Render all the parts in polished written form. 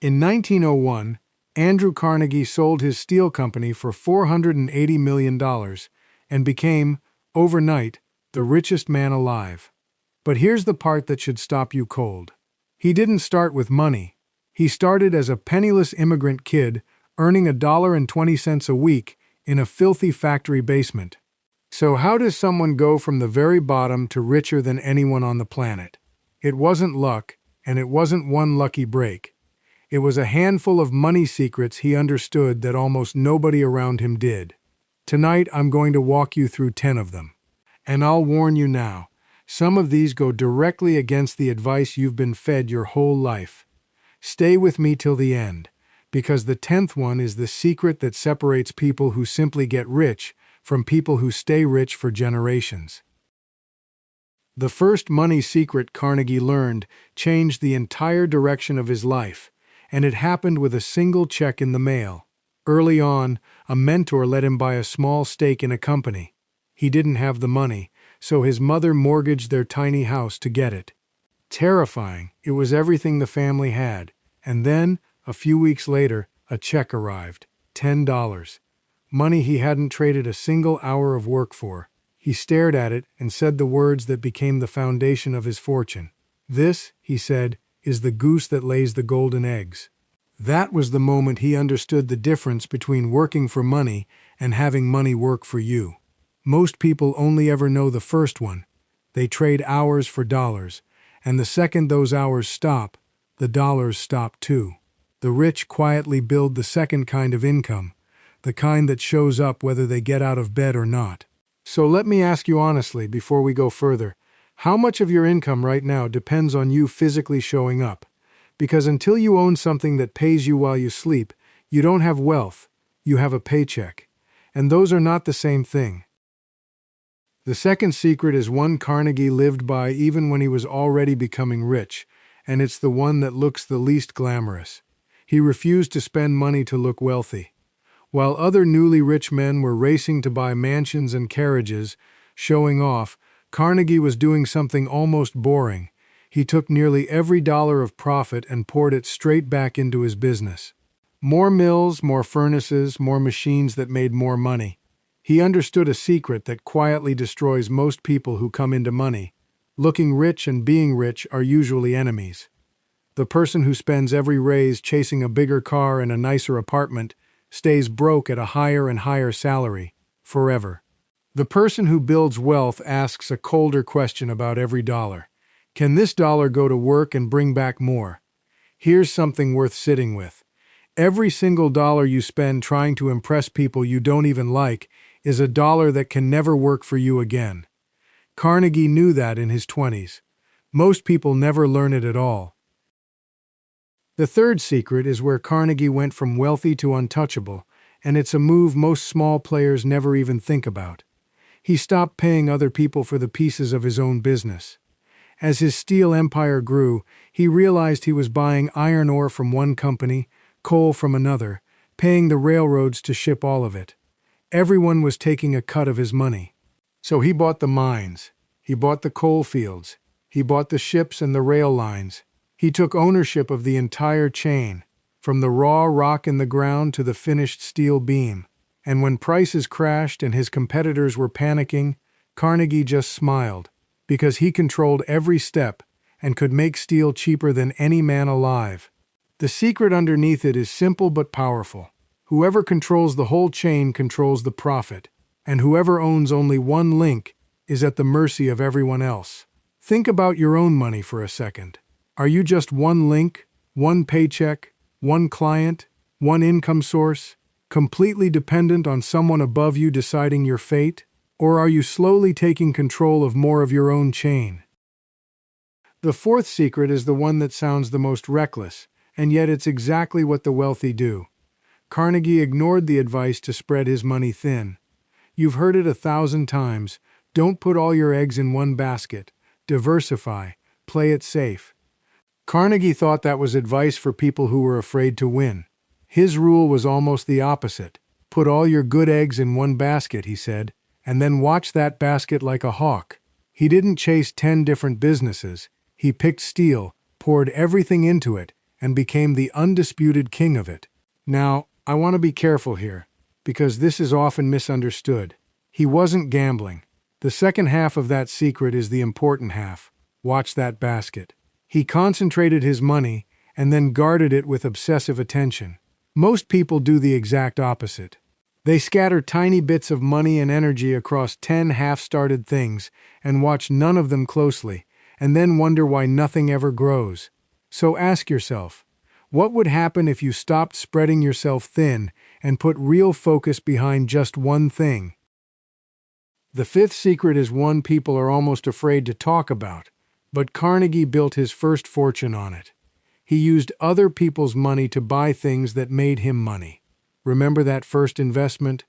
In 1901, Andrew Carnegie sold his steel company for $480 million and became, overnight, the richest man alive. But here's the part that should stop you cold. He didn't start with money. He started as a penniless immigrant kid, earning $1.20 a week in a filthy factory basement. So how does someone go from the very bottom to richer than anyone on the planet? It wasn't luck, and it wasn't one lucky break. It was a handful of money secrets he understood that almost nobody around him did. Tonight, I'm going to walk you through 10 of them. And I'll warn you now, some of these go directly against the advice you've been fed your whole life. Stay with me till the end, because the 10th one is the secret that separates people who simply get rich from people who stay rich for generations. The first money secret Carnegie learned changed the entire direction of his life, and it happened with a single check in the mail. Early on, a mentor let him buy a small stake in a company. He didn't have the money, so his mother mortgaged their tiny house to get it. Terrifying, it was everything the family had. And then, a few weeks later, a check arrived. $10. Money he hadn't traded a single hour of work for. He stared at it and said the words that became the foundation of his fortune. "This," he said, "is the goose that lays the golden eggs." That was the moment he understood the difference between working for money and having money work for you. Most people only ever know the first one. They trade hours for dollars, and the second those hours stop, the dollars stop too. The rich quietly build the second kind of income, the kind that shows up whether they get out of bed or not. So let me ask you honestly before we go further, how much of your income right now depends on you physically showing up? Because until you own something that pays you while you sleep, you don't have wealth, you have a paycheck. And those are not the same thing. The second secret is one Carnegie lived by even when he was already becoming rich, and it's the one that looks the least glamorous. He refused to spend money to look wealthy. While other newly rich men were racing to buy mansions and carriages, showing off, Carnegie was doing something almost boring. He took nearly every dollar of profit and poured it straight back into his business. More mills, more furnaces, more machines that made more money. He understood a secret that quietly destroys most people who come into money. Looking rich and being rich are usually enemies. The person who spends every raise chasing a bigger car and a nicer apartment stays broke at a higher and higher salary, forever. The person who builds wealth asks a colder question about every dollar. Can this dollar go to work and bring back more? Here's something worth sitting with. Every single dollar you spend trying to impress people you don't even like is a dollar that can never work for you again. Carnegie knew that in his 20s. Most people never learn it at all. The third secret is where Carnegie went from wealthy to untouchable, and it's a move most small players never even think about. He stopped paying other people for the pieces of his own business. As his steel empire grew, he realized he was buying iron ore from one company, coal from another, paying the railroads to ship all of it. Everyone was taking a cut of his money. So he bought the mines, he bought the coal fields, he bought the ships and the rail lines. He took ownership of the entire chain, from the raw rock in the ground to the finished steel beam. And when prices crashed and his competitors were panicking, Carnegie just smiled, because he controlled every step and could make steel cheaper than any man alive. The secret underneath it is simple but powerful. Whoever controls the whole chain controls the profit, and whoever owns only one link is at the mercy of everyone else. Think about your own money for a second. Are you just one link, one paycheck, one client, one income source, completely dependent on someone above you deciding your fate? Or are you slowly taking control of more of your own chain? The fourth secret is the one that sounds the most reckless, and yet it's exactly what the wealthy do. Carnegie ignored the advice to spread his money thin. You've heard it 1,000 times. Don't put all your eggs in one basket. Diversify. Play it safe. Carnegie thought that was advice for people who were afraid to win. His rule was almost the opposite. Put all your good eggs in one basket, he said, and then watch that basket like a hawk. He didn't chase 10 different businesses. He picked steel, poured everything into it, and became the undisputed king of it. Now, I want to be careful here, because this is often misunderstood. He wasn't gambling. The second half of that secret is the important half. Watch that basket. He concentrated his money and then guarded it with obsessive attention. Most people do the exact opposite. They scatter tiny bits of money and energy across 10 half-started things and watch none of them closely, and then wonder why nothing ever grows. So ask yourself, what would happen if you stopped spreading yourself thin and put real focus behind just one thing? The fifth secret is one people are almost afraid to talk about, but Carnegie built his first fortune on it. He used other people's money to buy things that made him money. Remember that first investment?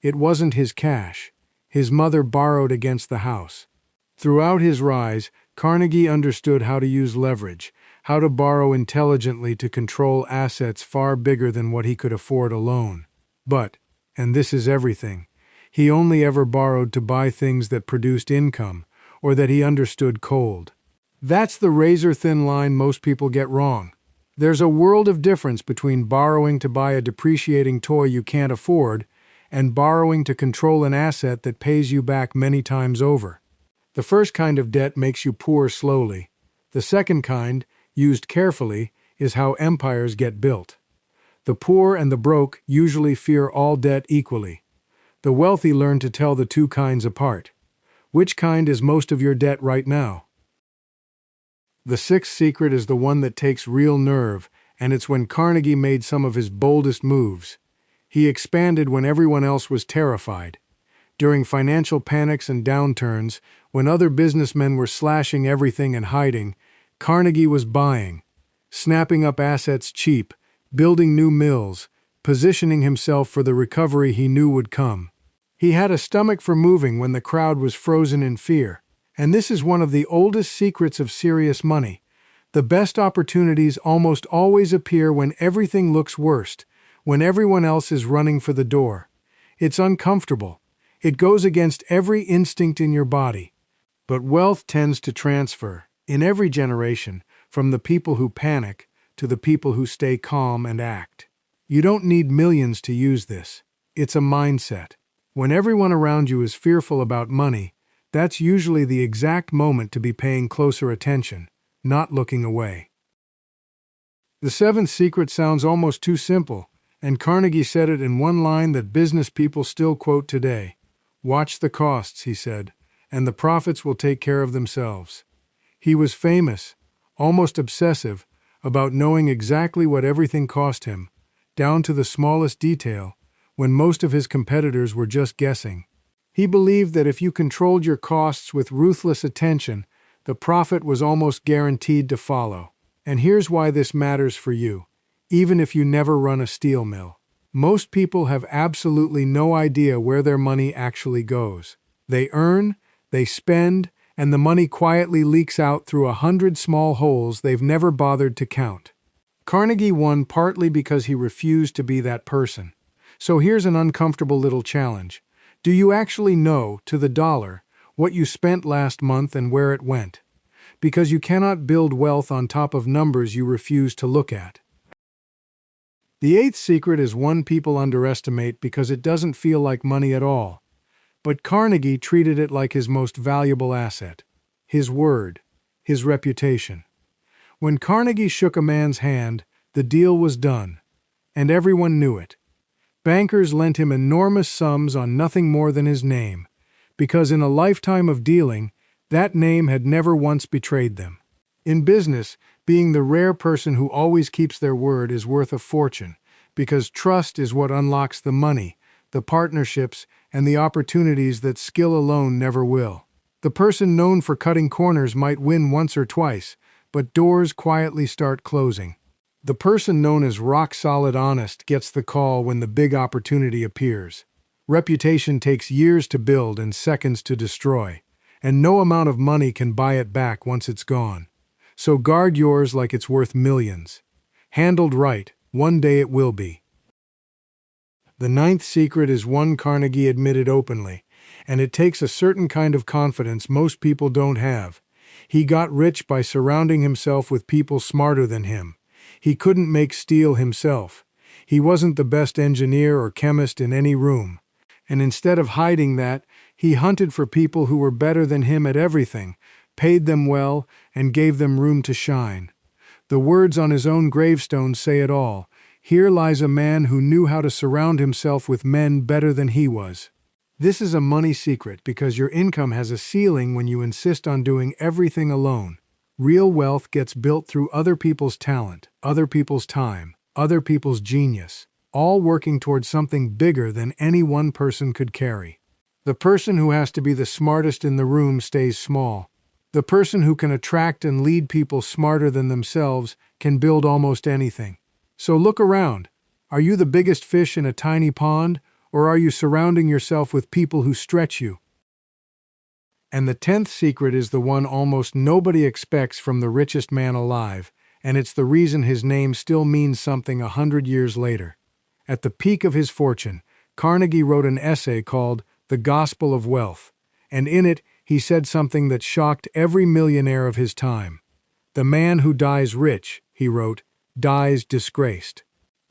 It wasn't his cash. His mother borrowed against the house. Throughout his rise, Carnegie understood how to use leverage, how to borrow intelligently to control assets far bigger than what he could afford alone. But, and this is everything, he only ever borrowed to buy things that produced income, or that he understood cold. That's the razor-thin line most people get wrong. There's a world of difference between borrowing to buy a depreciating toy you can't afford and borrowing to control an asset that pays you back many times over. The first kind of debt makes you poor slowly. The second kind, used carefully, is how empires get built. The poor and the broke usually fear all debt equally. The wealthy learn to tell the two kinds apart. Which kind is most of your debt right now? The sixth secret is the one that takes real nerve, and it's when Carnegie made some of his boldest moves. He expanded when everyone else was terrified. During financial panics and downturns, when other businessmen were slashing everything and hiding, Carnegie was buying, snapping up assets cheap, building new mills, positioning himself for the recovery he knew would come. He had a stomach for moving when the crowd was frozen in fear. And this is one of the oldest secrets of serious money. The best opportunities almost always appear when everything looks worst, when everyone else is running for the door. It's uncomfortable. It goes against every instinct in your body. But wealth tends to transfer, in every generation, from the people who panic to the people who stay calm and act. You don't need millions to use this. It's a mindset. When everyone around you is fearful about money, that's usually the exact moment to be paying closer attention, not looking away. The seventh secret sounds almost too simple, and Carnegie said it in one line that business people still quote today. "Watch the costs," he said, "and the profits will take care of themselves." He was famous, almost obsessive, about knowing exactly what everything cost him, down to the smallest detail, when most of his competitors were just guessing. He believed that if you controlled your costs with ruthless attention, the profit was almost guaranteed to follow. And here's why this matters for you, even if you never run a steel mill. Most people have absolutely no idea where their money actually goes. They earn, they spend, and the money quietly leaks out through 100 small holes they've never bothered to count. Carnegie won partly because he refused to be that person. So here's an uncomfortable little challenge. Do you actually know, to the dollar, what you spent last month and where it went? Because you cannot build wealth on top of numbers you refuse to look at. The eighth secret is one people underestimate because it doesn't feel like money at all. But Carnegie treated it like his most valuable asset. His word, his reputation. When Carnegie shook a man's hand, the deal was done. And everyone knew it. Bankers lent him enormous sums on nothing more than his name, because in a lifetime of dealing, that name had never once betrayed them. In business, being the rare person who always keeps their word is worth a fortune, because trust is what unlocks the money, the partnerships, and the opportunities that skill alone never will. The person known for cutting corners might win once or twice, but doors quietly start closing. The person known as rock-solid honest gets the call when the big opportunity appears. Reputation takes years to build and seconds to destroy, and no amount of money can buy it back once it's gone. So guard yours like it's worth millions. Handled right, one day it will be. The ninth secret is one Carnegie admitted openly, and it takes a certain kind of confidence most people don't have. He got rich by surrounding himself with people smarter than him. He couldn't make steel himself. He wasn't the best engineer or chemist in any room. And instead of hiding that, he hunted for people who were better than him at everything, paid them well, and gave them room to shine. The words on his own gravestone say it all. Here lies a man who knew how to surround himself with men better than he was. This is a money secret because your income has a ceiling when you insist on doing everything alone. Real wealth gets built through other people's talent, other people's time, other people's genius, all working towards something bigger than any one person could carry. The person who has to be the smartest in the room stays small. The person who can attract and lead people smarter than themselves can build almost anything. So look around. Are you the biggest fish in a tiny pond, or are you surrounding yourself with people who stretch you? And the 10th secret is the one almost nobody expects from the richest man alive, and it's the reason his name still means something 100 years later. At the peak of his fortune, Carnegie wrote an essay called The Gospel of Wealth, and in it he said something that shocked every millionaire of his time. "The man who dies rich," he wrote, "dies disgraced."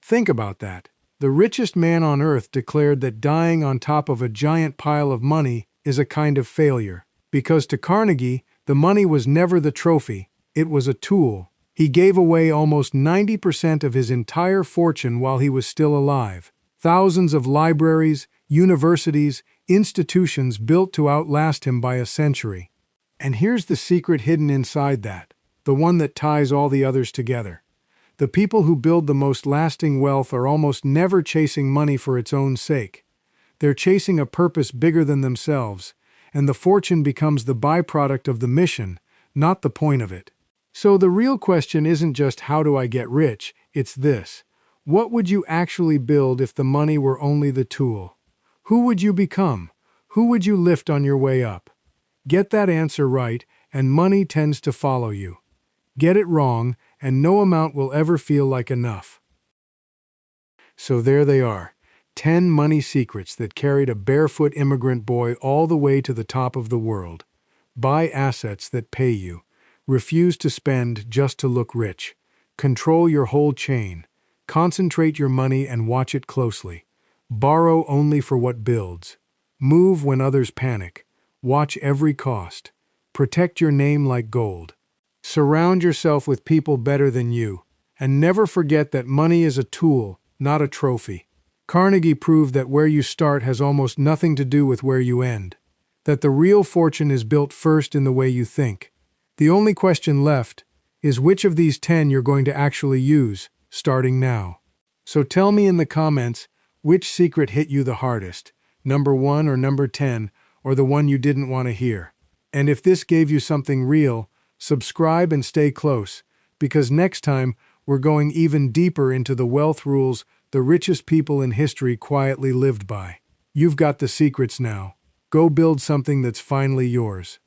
Think about that. The richest man on earth declared that dying on top of a giant pile of money is a kind of failure. Because to Carnegie, the money was never the trophy, it was a tool. He gave away almost 90% of his entire fortune while he was still alive. Thousands of libraries, universities, institutions built to outlast him by a century. And here's the secret hidden inside that, the one that ties all the others together. The people who build the most lasting wealth are almost never chasing money for its own sake. They're chasing a purpose bigger than themselves, and the fortune becomes the byproduct of the mission, not the point of it. So the real question isn't just how do I get rich, it's this. What would you actually build if the money were only the tool? Who would you become? Who would you lift on your way up? Get that answer right, and money tends to follow you. Get it wrong, and no amount will ever feel like enough. So there they are, 10 money secrets that carried a barefoot immigrant boy all the way to the top of the world. Buy assets that pay you. Refuse to spend just to look rich. Control your whole chain. Concentrate your money and watch it closely. Borrow only for what builds. Move when others panic. Watch every cost. Protect your name like gold. Surround yourself with people better than you. And never forget that money is a tool, not a trophy. Carnegie proved that where you start has almost nothing to do with where you end. That the real fortune is built first in the way you think. The only question left is which of these 10 you're going to actually use, starting now. So tell me in the comments which secret hit you the hardest, number 1 or number 10, or the one you didn't want to hear. And if this gave you something real, subscribe and stay close, because next time we're going even deeper into the wealth rules the richest people in history quietly lived by. You've got the secrets now. Go build something that's finally yours.